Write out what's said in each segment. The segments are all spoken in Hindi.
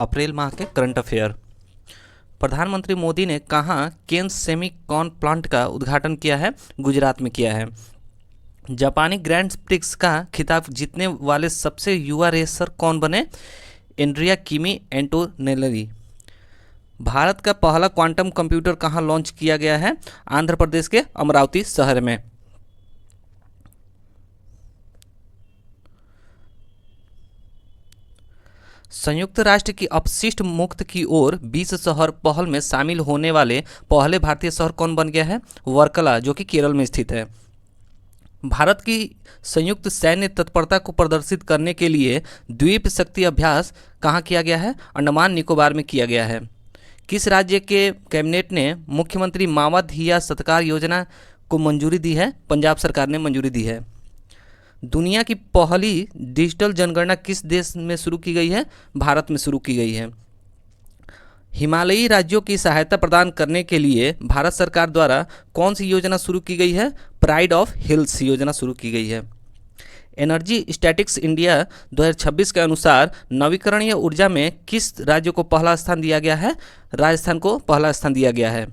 अप्रैल माह के करंट अफेयर। प्रधानमंत्री मोदी ने कहाँ केन सेमीकॉन प्लांट का उद्घाटन किया है? गुजरात में किया है। जापानी ग्रैंड प्रिक्स का खिताब जीतने वाले सबसे युवा रेसर कौन बने? Andrea Kimi एंटोनेल्ली। भारत का पहला क्वांटम कंप्यूटर कहाँ लॉन्च किया गया है? आंध्र प्रदेश के अमरावती शहर में। संयुक्त राष्ट्र की अपशिष्ट मुक्त की ओर 20 शहर पहल में शामिल होने वाले पहले भारतीय शहर कौन बन गया है? वर्कला, जो कि केरल में स्थित है। भारत की संयुक्त सैन्य तत्परता को प्रदर्शित करने के लिए द्वीप शक्ति अभ्यास कहाँ किया गया है? अंडमान निकोबार में किया गया है। किस राज्य के कैबिनेट ने मुख्यमंत्री मावा धिया सत्कार योजना को मंजूरी दी है? पंजाब सरकार ने मंजूरी दी है। दुनिया की पहली डिजिटल जनगणना किस देश में शुरू की गई है? भारत में शुरू की गई है। हिमालयी राज्यों की सहायता प्रदान करने के लिए भारत सरकार द्वारा कौन सी योजना शुरू की गई है? प्राइड ऑफ हिल्स योजना शुरू की गई है। एनर्जी स्टैटिक्स इंडिया 2026 के अनुसार नवीकरणीय ऊर्जा में किस राज्य को पहला स्थान दिया गया है? राजस्थान को पहला स्थान दिया गया है।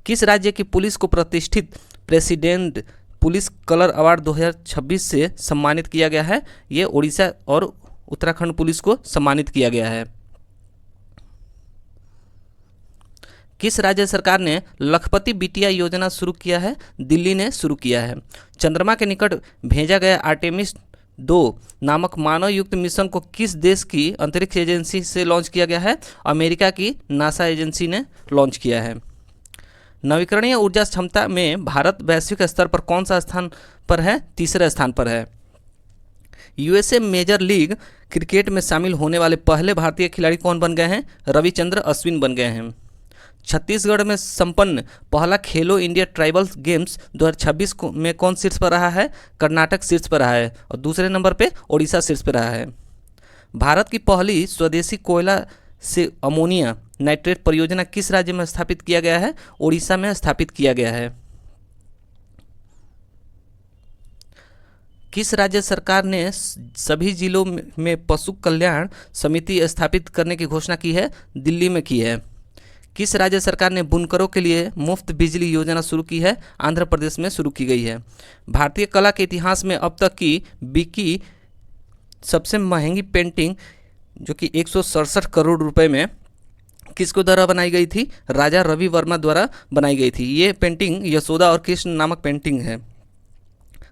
किस राज्य की पुलिस को प्रतिष्ठित प्रेसिडेंट पुलिस कलर अवार्ड 2026 से सम्मानित किया गया है? ये ओडिशा और उत्तराखंड पुलिस को सम्मानित किया गया है। किस राज्य सरकार ने लखपति बिटिया योजना शुरू किया है? दिल्ली ने शुरू किया है। चंद्रमा के निकट भेजा गया आर्टेमिस 2 नामक मानव युक्त मिशन को किस देश की अंतरिक्ष एजेंसी से लॉन्च किया गया है? अमेरिका की नासा एजेंसी ने लॉन्च किया है। नवीकरणीय ऊर्जा क्षमता में भारत वैश्विक स्तर पर कौन सा स्थान पर है? तीसरे स्थान पर है। यूएसए मेजर लीग क्रिकेट में शामिल होने वाले पहले भारतीय खिलाड़ी कौन बन गए हैं? रविचंद्र अश्विन बन गए हैं। छत्तीसगढ़ में संपन्न पहला खेलो इंडिया ट्राइबल गेम्स 2026 में कौन शीर्ष पर रहा है? कर्नाटक शीर्ष पर रहा है और दूसरे नंबर पे ओडिशा शीर्ष पर रहा है। भारत की पहली स्वदेशी कोयला से अमोनिया नाइट्रेट परियोजना किस राज्य में स्थापित किया गया है? ओडिशा में स्थापित किया गया है। किस राज्य सरकार ने सभी जिलों में पशु कल्याण समिति स्थापित करने की घोषणा की है? दिल्ली में की है। किस राज्य सरकार ने बुनकरों के लिए मुफ्त बिजली योजना शुरू की है? आंध्र प्रदेश में शुरू की गई है। भारतीय कला के इतिहास में अब तक की बिकी सबसे महंगी पेंटिंग जो कि 167 करोड़ रुपए में किसको द्वारा बनाई गई थी? राजा रवि वर्मा द्वारा बनाई गई थी। ये पेंटिंग यशोदा और कृष्ण नामक पेंटिंग है।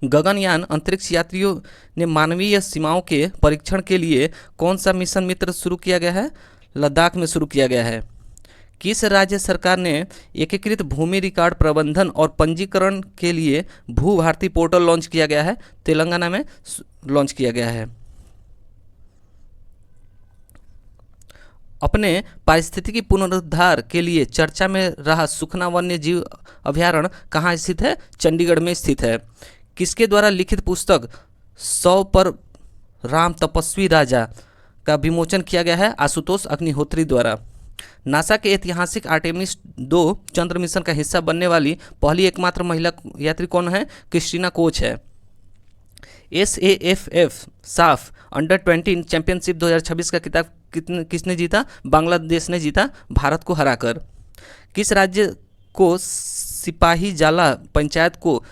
गगनयान अंतरिक्ष यात्रियों ने मानवीय सीमाओं के परीक्षण के लिए कौन सा मिशन मित्र शुरू किया गया है? लद्दाख में शुरू किया गया है। किस राज्य सरकार ने एकीकृत भूमि रिकॉर्ड प्रबंधन और पंजीकरण के लिए भू भारती पोर्टल लॉन्च किया गया है? तेलंगाना में लॉन्च किया गया है। अपने पारिस्थितिकी पुनरुद्धार के लिए चर्चा में रहा सुखना वन्य जीव अभ्यारण्य कहाँ स्थित है? चंडीगढ़ में स्थित है। किसके द्वारा लिखित पुस्तक 100 पर राम तपस्वी राजा का विमोचन किया गया है? आशुतोष अग्निहोत्री द्वारा। नासा के ऐतिहासिक आर्टेमिस 2 चंद्र मिशन का हिस्सा बनने वाली पहली एकमात्र महिला यात्री कौन है? क्रिस्टीना कोच है। SAFF साफ अंडर-20 चैंपियनशिप 2026 का खिताब किसने जीता? बांग्लादेश ने जीता भारत को हराकर। किस राज्य को सिपाही जाला पंचायत को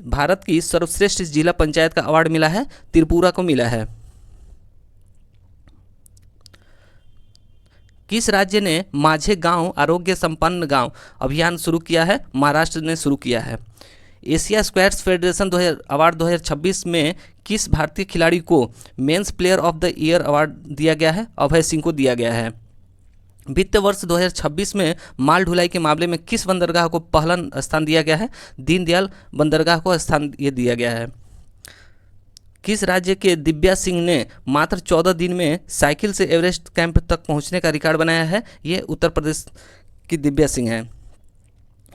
भारत की सर्वश्रेष्ठ जिला पंचायत का अवार्ड मिला है? त्रिपुरा को मिला है। किस राज्य ने माझे गांव आरोग्य संपन्न गांव अभियान शुरू किया है? महाराष्ट्र ने शुरू किया है। एशिया स्क्वैट्स फेडरेशन अवार्ड 2026 में किस भारतीय खिलाड़ी को men's player of the year award दिया गया है? अभय सिंह को दिया गया है। वित्त वर्ष 2026 में माल ढुलाई के मामले में किस बंदरगाह को पहला स्थान दिया गया है? दीनदयाल बंदरगाह को स्थान ये दिया गया है। किस राज्य के दिव्या सिंह ने मात्र 14 दिन में साइकिल से एवरेस्ट कैंप तक पहुंचने का रिकॉर्ड बनाया है? ये उत्तर प्रदेश की दिव्या सिंह है।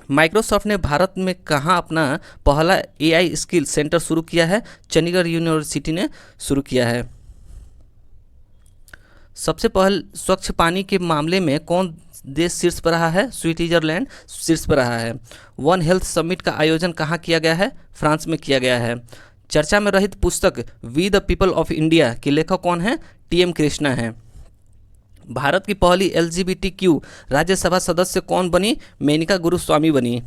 माइक्रोसॉफ्ट ने भारत में कहाँ अपना पहला AI स्किल सेंटर शुरू किया है? चंडीगढ़ यूनिवर्सिटी ने शुरू किया है। सबसे पहले स्वच्छ पानी के मामले में कौन देश शीर्ष पर रहा है? स्विट्जरलैंड शीर्ष पर रहा है। वन हेल्थ समिट का आयोजन कहाँ किया गया है? फ्रांस में किया गया है। चर्चा में रहित पुस्तक We the People of India के लेखक कौन है? TM कृष्णा हैं। भारत की पहली LGBTQ राज्यसभा सदस्य कौन बनी? मेनका गुरुस्वामी बनी।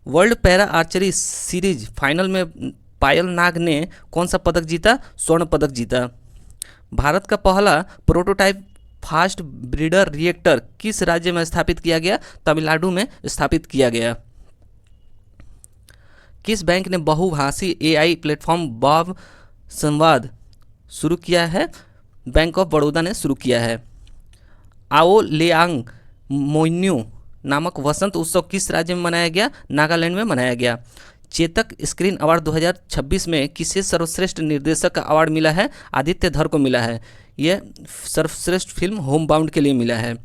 World para archery series final में पायल नाग ने कौन सा पदक जीता? स्वर्ण पदक जीता। भारत का पहला प्रोटोटाइप फास्ट ब्रीडर रिएक्टर किस राज्य में स्थापित किया गया? तमिलनाडु में स्थापित किया गया। किस बैंक ने बहुभाषी AI प्लेटफॉर्म वाव संवाद शुरू किया है? बैंक ऑफ बड़ौदा ने शुरू किया है। आओ लेआंग मोन्यू नामक वसंत उत्सव किस राज्य में मनाया गया? नागालैंड में मनाया गया। चेतक स्क्रीन अवार्ड 2026 में किसे सर्वश्रेष्ठ निर्देशक का अवार्ड मिला है? आदित्य धर को मिला है। यह सर्वश्रेष्ठ फिल्म होम बाउंड के लिए मिला है।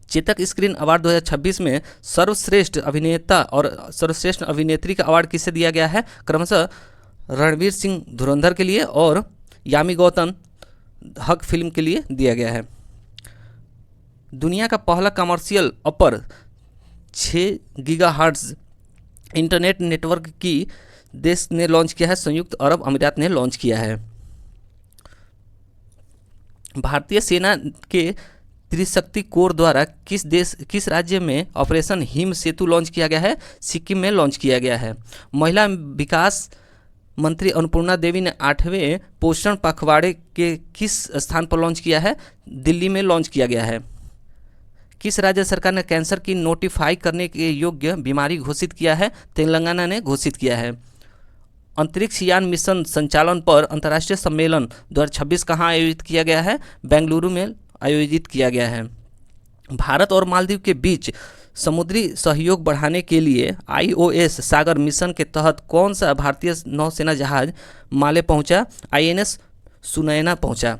चेतक स्क्रीन अवार्ड 2026 में सर्वश्रेष्ठ अभिनेता और सर्वश्रेष्ठ अभिनेत्री का अवार्ड किसे दिया गया है? क्रमशः रणवीर सिंह धुरंधर के लिए और यामी गौतम हक फिल्म के लिए दिया गया है। दुनिया का पहला कमर्शियल अपर 6 गीगाहर्ट्ज़ इंटरनेट नेटवर्क की देश ने लॉन्च किया है? संयुक्त अरब अमीरात ने लॉन्च किया है। भारतीय सेना के त्रिशक्ति कोर द्वारा किस राज्य में ऑपरेशन हिम सेतु लॉन्च किया गया है? सिक्किम में लॉन्च किया गया है। महिला विकास मंत्री अन्नपूर्णा देवी ने 8वें पोषण पखवाड़े के किस स्थान पर लॉन्च किया है? दिल्ली में लॉन्च किया गया है। किस राज्य सरकार ने कैंसर की नोटिफाई करने के योग्य बीमारी घोषित किया है? तेलंगाना ने घोषित किया है। अंतरिक्ष यान मिशन संचालन पर अंतर्राष्ट्रीय सम्मेलन 2026 कहाँ आयोजित किया गया है? बेंगलुरु में आयोजित किया गया है। भारत और मालदीव के बीच समुद्री सहयोग बढ़ाने के लिए IOS सागर मिशन के तहत कौन सा भारतीय नौसेना जहाज माले पहुंचा? INS सुनयना पहुंचा।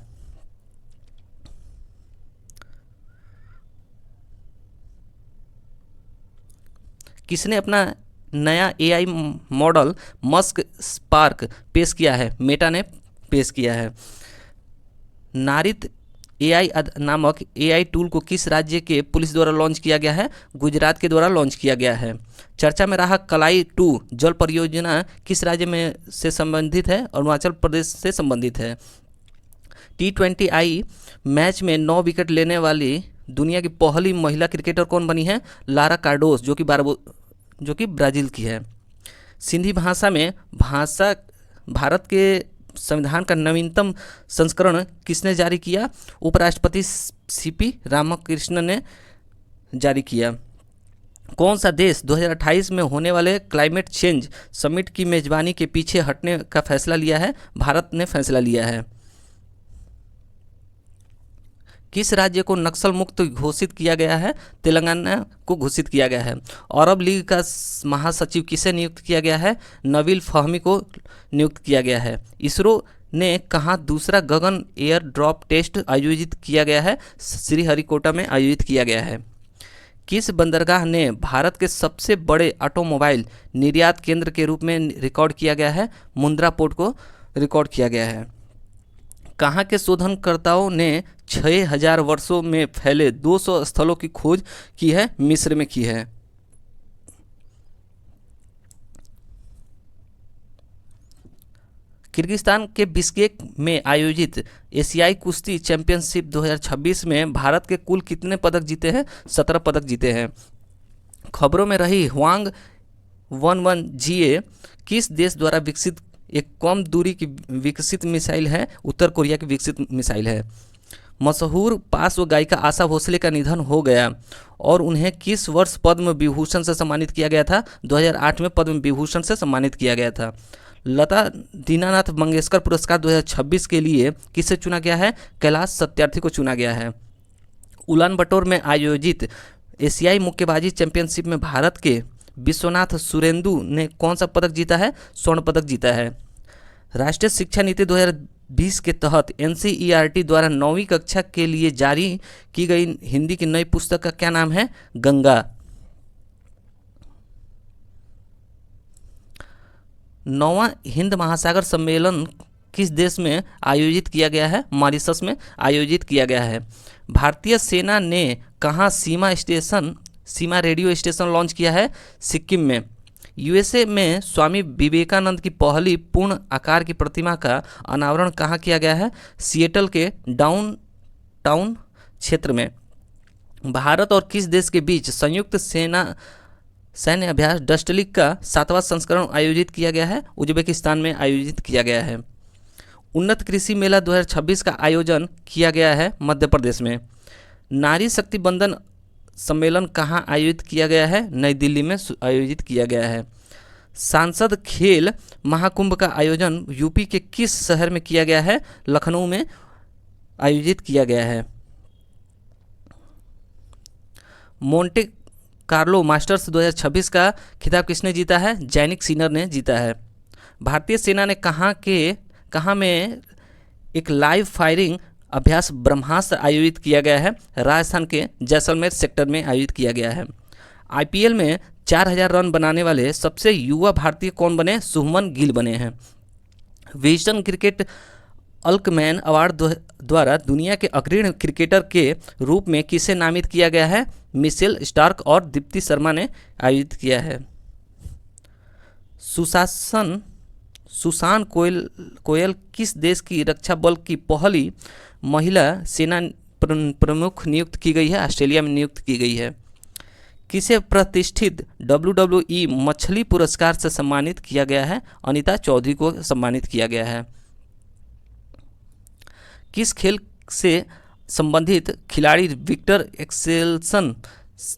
किसने अपना नया AI मॉडल मस्क स्पार्क पेश किया है? मेटा ने पेश किया है। नारित AI नामक AI टूल को किस राज्य के पुलिस द्वारा लॉन्च किया गया है? गुजरात के द्वारा लॉन्च किया गया है। चर्चा में रहा कलाई 2 जल परियोजना किस राज्य में से संबंधित है? अरुणाचल प्रदेश से संबंधित है। T20I मैच में 9 विकेट लेने वाली दुनिया की पहली महिला क्रिकेटर कौन बनी है? लारा कार्डोस, जो कि ब्राज़ील की है। सिंधी भाषा में भारत के संविधान का नवीनतम संस्करण किसने जारी किया? उपराष्ट्रपति CP रामकृष्णन ने जारी किया। कौन सा देश 2028 में होने वाले क्लाइमेट चेंज समिट की मेजबानी के पीछे हटने का फैसला लिया है? भारत ने फैसला लिया है। किस राज्य को नक्सल मुक्त घोषित किया गया है? तेलंगाना को घोषित किया गया है। अरब लीग का महासचिव किसे नियुक्त किया गया है? नवील फहमी को नियुक्त किया गया है। इसरो ने कहाँ दूसरा गगन एयर ड्रॉप टेस्ट आयोजित किया गया है? श्रीहरिकोटा में आयोजित किया गया है। किस बंदरगाह ने भारत के सबसे बड़े ऑटोमोबाइल निर्यात केंद्र के रूप में रिकॉर्ड किया गया है? मुंद्रा पोर्ट को रिकॉर्ड किया गया है। कहाँ के शोधनकर्ताओं ने 6000 वर्षों में फैले 200 स्थलों की खोज की है? मिस्र में की है। किर्गिस्तान के बिश्केक में आयोजित एशियाई कुश्ती चैंपियनशिप 2026 में भारत के कुल कितने पदक जीते हैं? 17 पदक जीते हैं। खबरों में रही ह्वांग 11GA किस देश द्वारा विकसित एक कम दूरी की विकसित मिसाइल है? उत्तर कोरिया की विकसित मिसाइल है। मशहूर पार्श्व गायिका आशा भोसले का निधन हो गया और उन्हें किस वर्ष पद्म विभूषण से सम्मानित किया गया था? 2008 में पद्म विभूषण से सम्मानित किया गया था। लता दीनानाथ मंगेशकर पुरस्कार 2026 के लिए किसे चुना गया है? कैलाश सत्यार्थी को चुना गया है। उलान बटोर में आयोजित एशियाई मुक्केबाजी चैंपियनशिप में भारत के विश्वनाथ सुरेंदु ने कौन सा पदक जीता है? स्वर्ण पदक जीता है। राष्ट्रीय शिक्षा नीति 2020 के तहत NCERT द्वारा 9वीं कक्षा के लिए जारी की गई हिंदी की नई पुस्तक का क्या नाम है? गंगा। 9वां हिंद महासागर सम्मेलन किस देश में आयोजित किया गया है? मॉरिशस में आयोजित किया गया है। भारतीय सेना ने कहाँ सीमा रेडियो स्टेशन लॉन्च किया है? सिक्किम में। USA में स्वामी विवेकानंद की पहली पूर्ण आकार की प्रतिमा का अनावरण कहाँ किया गया है? सिएटल के टाउन क्षेत्र में। भारत और किस देश के बीच संयुक्त सैन्य अभ्यास डस्टलिक का 7वां संस्करण आयोजित किया गया है? उज्बेकिस्तान में आयोजित किया गया है। उन्नत कृषि मेला 2026 का आयोजन किया गया है मध्य प्रदेश में। नारी शक्ति बंधन सम्मेलन कहाँ आयोजित किया गया है? नई दिल्ली में आयोजित किया गया है। सांसद खेल महाकुंभ का आयोजन यूपी के किस शहर में किया गया है? लखनऊ में आयोजित किया गया है। मोंटे कार्लो मास्टर्स 2026 का खिताब किसने जीता है? जैनिक सिनर ने जीता है। भारतीय सेना ने कहाँ में एक लाइव फायरिंग अभ्यास ब्रह्मास्त्र आयोजित किया गया है? राजस्थान के जैसलमेर सेक्टर में आयोजित किया गया है। आईपीएल में 4000 रन बनाने वाले सबसे युवा भारतीय कौन बने? शुभमन गिल बने हैं। विजडन क्रिकेट अल्कमैन अवार्ड द्वारा दुनिया के अग्रणी क्रिकेटर के रूप में किसे नामित किया गया है? मिशेल स्टार्क और दीप्ति शर्मा ने आयोजित किया है। सुसान कोयल किस देश की रक्षा बल की पहली महिला सेना प्रमुख नियुक्त की गई है? ऑस्ट्रेलिया में नियुक्त की गई है। किसे प्रतिष्ठित WWE मछली पुरस्कार से सम्मानित किया गया है? अनीता चौधरी को सम्मानित किया गया है। किस खेल से संबंधित खिलाड़ी विक्टर एक्सेल्सन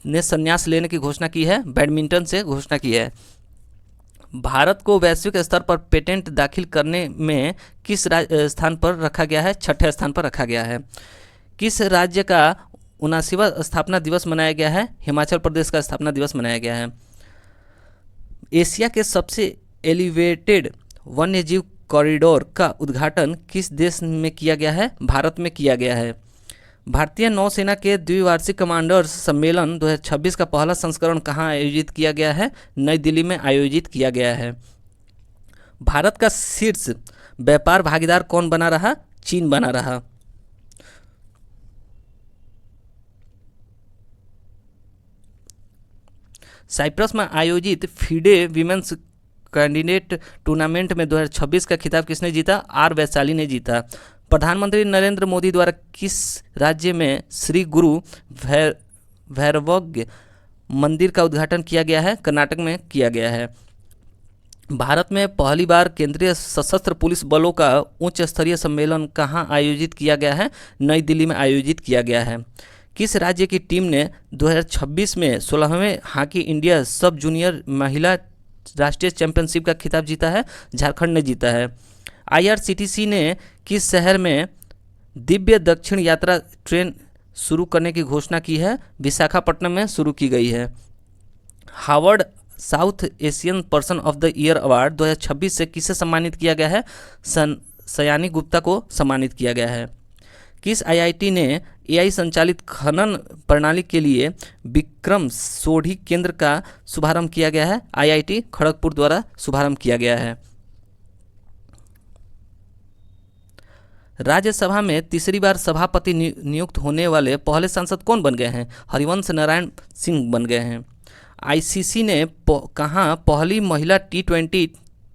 ने संन्यास लेने की घोषणा की है? बैडमिंटन से घोषणा की है। भारत को वैश्विक स्तर पर पेटेंट दाखिल करने में किस स्थान पर रखा गया है? 6ठे स्थान पर रखा गया है। किस राज्य का 79वां स्थापना दिवस मनाया गया है? हिमाचल प्रदेश का स्थापना दिवस मनाया गया है। एशिया के सबसे एलिवेटेड वन्यजीव कॉरिडोर का उद्घाटन किस देश में किया गया है? भारत में किया गया है। भारतीय नौसेना के द्विवार्षिक कमांडर्स सम्मेलन 2026 का पहला संस्करण कहाँ आयोजित किया गया है? नई दिल्ली में आयोजित किया गया है। भारत का शीर्ष व्यापार भागीदार कौन बना रहा? चीन बना रहा। साइप्रस में आयोजित फीडे विमेंस कैंडिडेट टूर्नामेंट में 2026 का खिताब किसने जीता? आर वैशाली ने जीता। प्रधानमंत्री नरेंद्र मोदी द्वारा किस राज्य में श्री गुरु भैरवज्ञ मंदिर का उद्घाटन किया गया है? कर्नाटक में किया गया है। भारत में पहली बार केंद्रीय सशस्त्र पुलिस बलों का उच्च स्तरीय सम्मेलन कहाँ आयोजित किया गया है? नई दिल्ली में आयोजित किया गया है। किस राज्य की टीम ने 2026 में 16वें हॉकी इंडिया सब जूनियर महिला राष्ट्रीय चैंपियनशिप का खिताब जीता है? झारखंड ने जीता है। IRCTC ने किस शहर में दिव्य दक्षिण यात्रा ट्रेन शुरू करने की घोषणा की है? विशाखापट्टनम में शुरू की गई है। Harvard south Asian person of the year award 2026 से किसे सम्मानित किया गया है? सयानी गुप्ता को सम्मानित किया गया है। किस IIT ने AI संचालित खनन प्रणाली के लिए विक्रम सोढ़ी केंद्र का शुभारंभ किया गया है? IIT खड़गपुर द्वारा शुभारंभ किया गया है। राज्यसभा में तीसरी बार सभापति नियुक्त होने वाले पहले सांसद कौन बन गए हैं? हरिवंश नारायण सिंह बन गए हैं। ICC ने कहाँ पहली महिला T20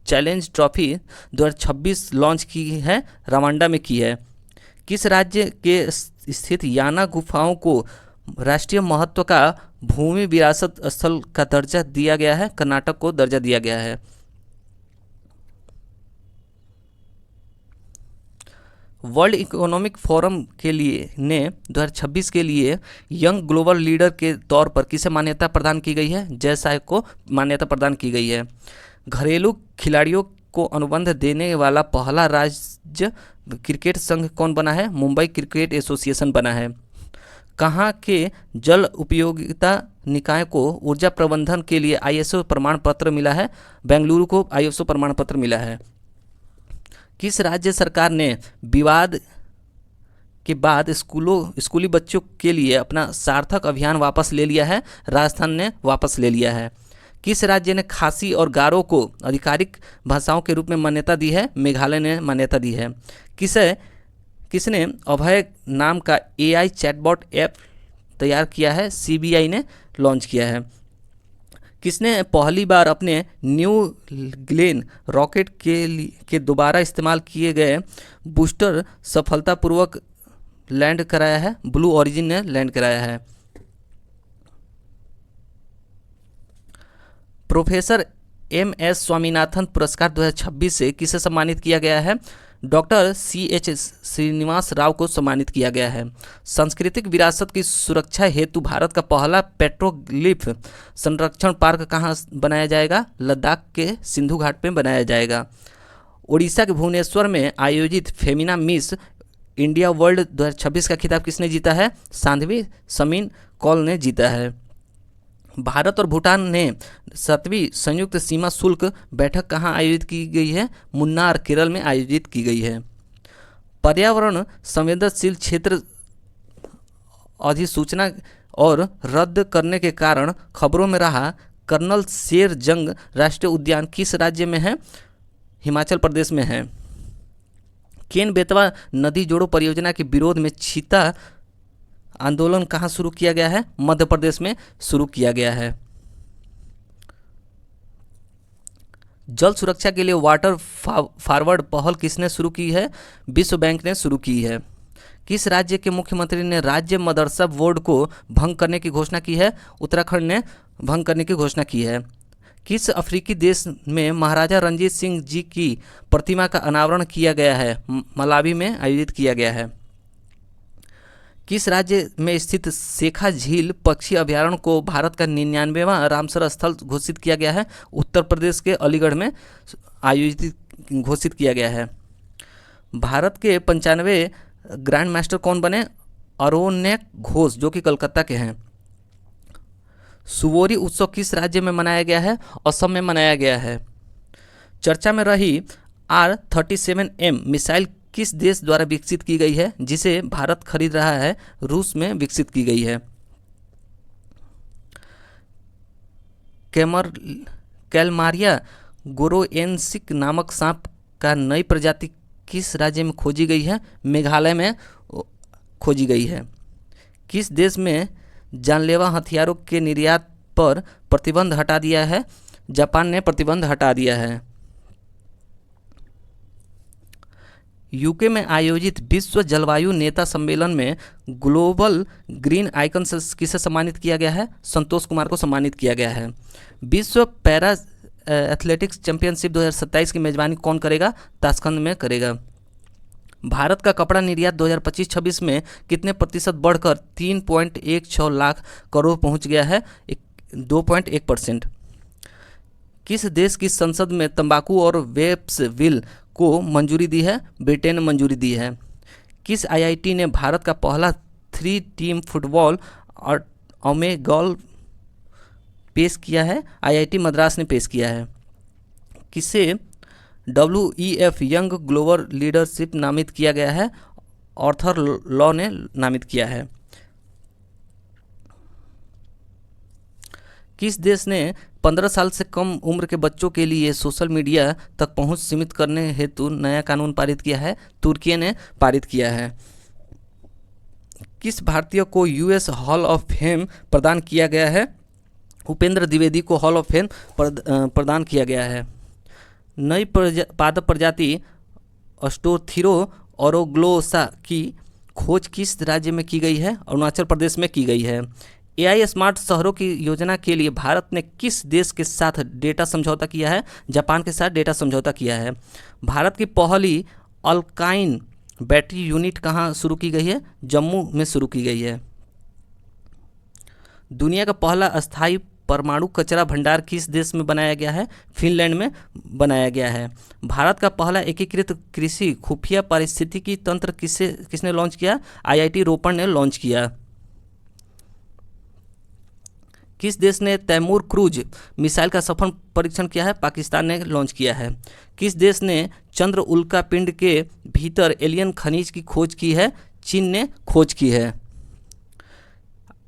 चैलेंज ट्रॉफी 2026 लॉन्च की है? रवांडा में की है। किस राज्य के स्थित याना गुफाओं को राष्ट्रीय महत्व का भूमि विरासत स्थल का दर्जा दिया गया है? कर्नाटक को दर्जा दिया गया है। वर्ल्ड इकोनॉमिक फोरम के लिए ने 2026 के लिए यंग ग्लोबल लीडर के तौर पर किसे मान्यता प्रदान की गई है? जय साय को मान्यता प्रदान की गई है। घरेलू खिलाड़ियों को अनुबंध देने वाला पहला राज्य क्रिकेट संघ कौन बना है? मुंबई क्रिकेट एसोसिएशन बना है। कहाँ के जल उपयोगिता निकाय को ऊर्जा प्रबंधन के लिए ISO प्रमाण पत्र मिला है? बेंगलुरु को ISO प्रमाण पत्र मिला है। किस राज्य सरकार ने विवाद के बाद स्कूली बच्चों के लिए अपना सार्थक अभियान वापस ले लिया है? राजस्थान ने वापस ले लिया है। किस राज्य ने खासी और गारो को आधिकारिक भाषाओं के रूप में मान्यता दी है? मेघालय ने मान्यता दी है। किसने अभय नाम का AI चैटबॉट ऐप तैयार किया है? CBI ने लॉन्च किया है। किसने पहली बार अपने न्यू ग्लेन रॉकेट के दोबारा इस्तेमाल किए गए बूस्टर सफलतापूर्वक लैंड कराया है? ब्लू ओरिजिन ने लैंड कराया है। प्रोफेसर MS स्वामीनाथन पुरस्कार 2026 से किसे सम्मानित किया गया है? डॉक्टर CH श्रीनिवास राव को सम्मानित किया गया है। सांस्कृतिक विरासत की सुरक्षा हेतु भारत का पहला पेट्रोग्लिफ संरक्षण पार्क कहाँ बनाया जाएगा? लद्दाख के सिंधु घाट में बनाया जाएगा। उड़ीसा के भुवनेश्वर में आयोजित फेमिना मिस इंडिया वर्ल्ड 2026 का खिताब किसने जीता है? सांध्वी समीन कौल ने जीता है। भारत और भूटान ने 7वीं संयुक्त सीमा शुल्क बैठक कहाँ आयोजित की गई है? मुन्नार, केरल में आयोजित की गई है। पर्यावरण संवेदनशील क्षेत्र अधिसूचना और रद्द करने के कारण खबरों में रहा कर्नल शेर जंग राष्ट्रीय उद्यान किस राज्य में है? हिमाचल प्रदेश में है। केन बेतवा नदी जोड़ो परियोजना के विरोध में चीता आंदोलन कहाँ शुरू किया गया है? मध्य प्रदेश में शुरू किया गया है। जल सुरक्षा के लिए वाटर फॉरवर्ड पहल किसने शुरू की है? विश्व बैंक ने शुरू की है। किस राज्य के मुख्यमंत्री ने राज्य मदरसा बोर्ड को भंग करने की घोषणा की है? उत्तराखंड ने भंग करने की घोषणा की है। किस अफ्रीकी देश में महाराजा रंजीत सिंह जी की प्रतिमा का अनावरण किया गया है? मलावी में आयोजित किया गया है। किस राज्य में स्थित शेखा झील पक्षी अभयारण्य को भारत का 99वां रामसर स्थल घोषित किया गया है? उत्तर प्रदेश के अलीगढ़ में आयोजित घोषित किया गया है। भारत के 95 ग्रैंड मास्टर कौन बने? अरोन्यक घोष, जो कि कलकत्ता के हैं। सुवोरी उत्सव किस राज्य में मनाया गया है? असम में मनाया गया है। चर्चा में रही R-37M मिसाइल किस देश द्वारा विकसित की गई है, जिसे भारत खरीद रहा है? रूस में विकसित की गई है। कैलमारिया गोरोएनसिक नामक सांप का नई प्रजाति किस राज्य में खोजी गई है? मेघालय में खोजी गई है। किस देश में जानलेवा हथियारों के निर्यात पर प्रतिबंध हटा दिया है? जापान ने प्रतिबंध हटा दिया है। यूके में आयोजित विश्व जलवायु नेता सम्मेलन में ग्लोबल ग्रीन आइकन से किसे सम्मानित किया गया है? संतोष कुमार को सम्मानित किया गया है। विश्व पैरा एथलेटिक्स चैंपियनशिप 2027 की मेजबानी कौन करेगा? ताशकंद में करेगा। भारत का कपड़ा निर्यात 2025-26 में कितने प्रतिशत बढ़कर 3.16 लाख करोड़ पहुंच गया है? 2.1%। किस देश की संसद में तंबाकू और वेप्स बिल को मंजूरी दी है? ब्रिटेन ने मंजूरी दी है। किस IIT ने भारत का पहला 3 टीम फुटबॉल और ओमेगॉल पेश किया है? IIT मद्रास ने पेश किया है। किसे WEF यंग ग्लोबल लीडरशिप नामित किया गया है? आर्थर लॉ ने नामित किया है। किस देश ने 15 साल से कम उम्र के बच्चों के लिए सोशल मीडिया तक पहुंच सीमित करने हेतु नया कानून पारित किया है? तुर्की ने पारित किया है। किस भारतीय को US हॉल ऑफ फेम प्रदान किया गया है? उपेंद्र द्विवेदी को हॉल ऑफ फेम प्रदान किया गया है। नई पादप प्रजाति अस्टोथिरो ओरोग्लोसा की खोज किस राज्य में की गई है? अरुणाचल प्रदेश में की गई है। AI स्मार्ट शहरों की योजना के लिए भारत ने किस देश के साथ डेटा समझौता किया है? जापान के साथ डेटा समझौता किया है। भारत की पहली अल्काइन बैटरी यूनिट कहाँ शुरू की गई है? जम्मू में शुरू की गई है। दुनिया का पहला अस्थायी परमाणु कचरा भंडार किस देश में बनाया गया है? फिनलैंड में बनाया गया है। भारत का पहला एकीकृत कृषि खुफिया पारिस्थितिकी तंत्र किसने लॉन्च किया? IIT रोपड़ ने लॉन्च किया। किस देश ने तैमूर क्रूज मिसाइल का सफल परीक्षण किया है? पाकिस्तान ने लॉन्च किया है। किस देश ने चंद्र उल्का पिंड के भीतर एलियन खनिज की खोज की है? चीन ने खोज की है।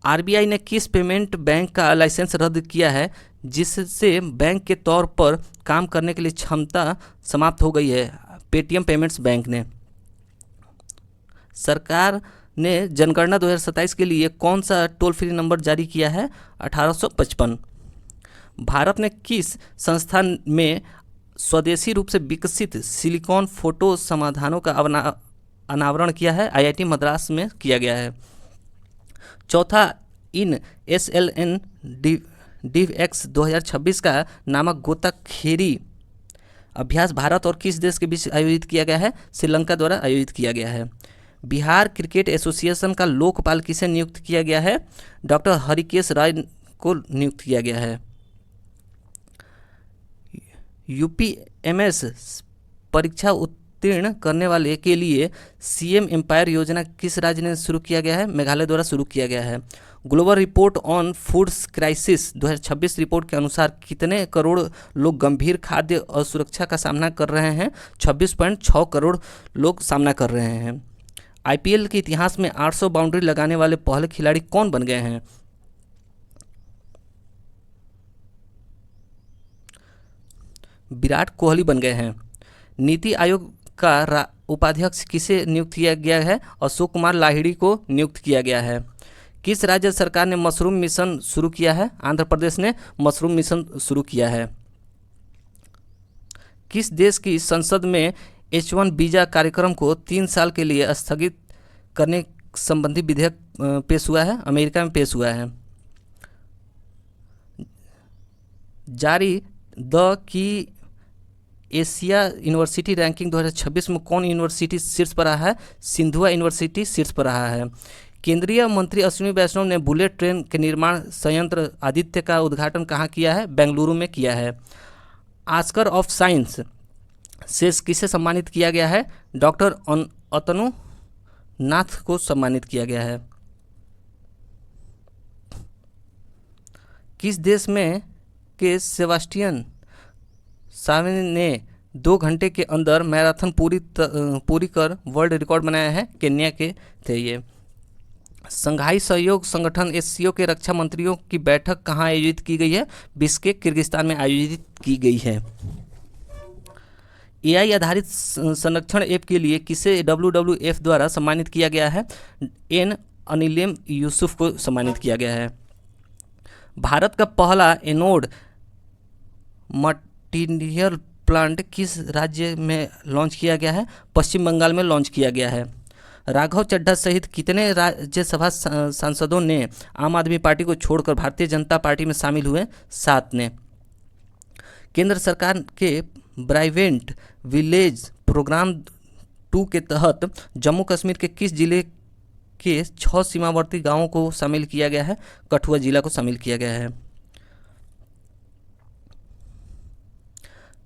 RBI ने किस पेमेंट बैंक का लाइसेंस रद्द किया है, जिससे बैंक के तौर पर काम करने के लिए क्षमता समाप्त हो गई है? पेटीएम पेमेंट्स बैंक ने। सरकार ने जनगणना 2027 के लिए कौन सा टोल फ्री नंबर जारी किया है? 1855। भारत ने किस संस्थान में स्वदेशी रूप से विकसित सिलिकॉन फोटो समाधानों का अनावरण किया है? IIT मद्रास में किया गया है। चौथा, इन SLN DivX 2026 का नामक गोताखोरी अभ्यास भारत और किस देश के बीच आयोजित किया गया है? श्रीलंका द्वारा आयोजित किया गया है। बिहार क्रिकेट एसोसिएशन का लोकपाल किसे नियुक्त किया गया है? डॉक्टर हरिकेश राय को नियुक्त किया गया है। UPMS परीक्षा उत्तीर्ण करने वाले के लिए CM एम्पायर योजना किस राज्य ने शुरू किया गया है? मेघालय द्वारा शुरू किया गया है। Global report on foods crisis 2026 report के अनुसार कितने करोड़ लोग गंभीर खाद्य असुरक्षा का सामना कर रहे हैं? 26.6 करोड़ लोग सामना कर रहे हैं। IPL के इतिहास में 800 बाउंड्री लगाने वाले पहले खिलाड़ी कौन बन गए हैं? विराट कोहली बन गए हैं। नीति आयोग का उपाध्यक्ष किसे नियुक्त किया गया है? अशोक कुमार लाहिड़ी को नियुक्त किया गया है। किस राज्य सरकार ने मशरूम मिशन शुरू किया है? आंध्र प्रदेश ने मशरूम मिशन शुरू किया है। किस देश की संसद में H1 वीजा कार्यक्रम को 3 साल के लिए स्थगित करने संबंधी विधेयक पेश हुआ है? अमेरिका में पेश हुआ है। जारी the key Asia university ranking 2026 में कौन यूनिवर्सिटी शीर्ष पर रहा है? सिंधुआ यूनिवर्सिटी शीर्ष पर रहा है। केंद्रीय मंत्री अश्विनी वैष्णव ने बुलेट ट्रेन के निर्माण संयंत्र आदित्य का उद्घाटन कहाँ किया है? बेंगलुरु में किया है। ऑस्कर ऑफ साइंस से किसे सम्मानित किया गया है? डॉक्टर अतनु नाथ को सम्मानित किया गया है। किस देश में के सेबास्टियन सावे ने 2 घंटे के अंदर मैराथन पूरी कर वर्ल्ड रिकॉर्ड बनाया है? केन्या के थे ये। संघाई सहयोग संगठन SCO के रक्षा मंत्रियों की बैठक कहाँ आयोजित की गई है? बिश्केक किर्गिस्तान में आयोजित की गई है। AI आधारित संरक्षण ऐप के लिए किसे WWF द्वारा सम्मानित किया गया है? N अनिलेम यूसुफ को सम्मानित किया गया है। भारत का पहला एनोड मटीरियल प्लांट किस राज्य में लॉन्च किया गया है? पश्चिम बंगाल में लॉन्च किया गया है। राघव चड्ढा सहित कितने राज्यसभा सांसदों ने आम आदमी पार्टी को छोड़कर भारतीय जनता पार्टी में शामिल हुए? 7 ने। केंद्र सरकार के ब्राइवेंट विलेज प्रोग्राम 2 के तहत जम्मू कश्मीर के किस जिले के 6 सीमावर्ती गांवों को शामिल किया गया है? कठुआ जिला को शामिल किया गया है।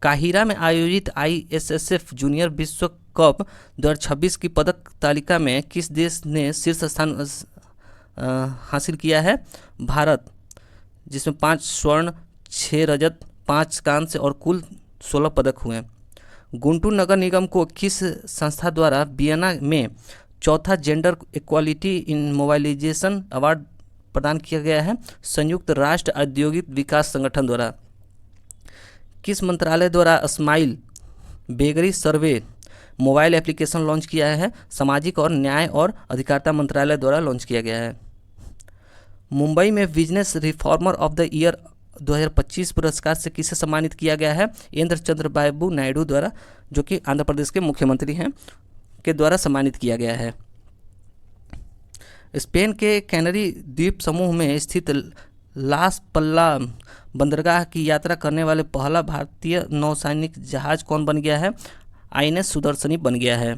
काहिरा में आयोजित ISSF जूनियर विश्व कप 2026 की पदक तालिका में किस देश ने शीर्ष स्थान हासिल किया है? भारत, जिसमें 5 स्वर्ण 6 रजत 5 कांस्य और कुल 16 पदक हुए। गुंटूर नगर निगम को किस संस्था द्वारा वियना में 4था जेंडर इक्वालिटी इन मोबाइलाइजेशन अवार्ड प्रदान किया गया है? संयुक्त राष्ट्र औद्योगिक विकास संगठन द्वारा। किस मंत्रालय द्वारा स्माइल बेगरी सर्वे मोबाइल एप्लीकेशन लॉन्च किया है? सामाजिक और न्याय और अधिकारिता मंत्रालय द्वारा लॉन्च किया गया है। मुंबई में business reformer of the year 2025 पुरस्कार से किसे सम्मानित किया गया है? इंद्र चंद्रबाबू नायडू द्वारा, जो कि आंध्र प्रदेश के मुख्यमंत्री हैं, के द्वारा सम्मानित किया गया है। स्पेन के कैनरी द्वीप समूह में स्थित लास पल्ला बंदरगाह की यात्रा करने वाले पहला भारतीय नौसैनिक जहाज कौन बन गया है? INS सुदर्शनी बन गया है।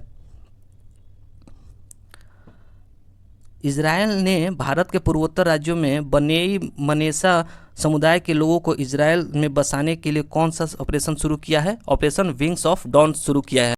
इजरायल ने भारत के पूर्वोत्तर राज्यों में बनेई मनेसा समुदाय के लोगों को इजरायल में बसाने के लिए कौन सा ऑपरेशन शुरू किया है? ऑपरेशन विंग्स ऑफ डॉन शुरू किया है।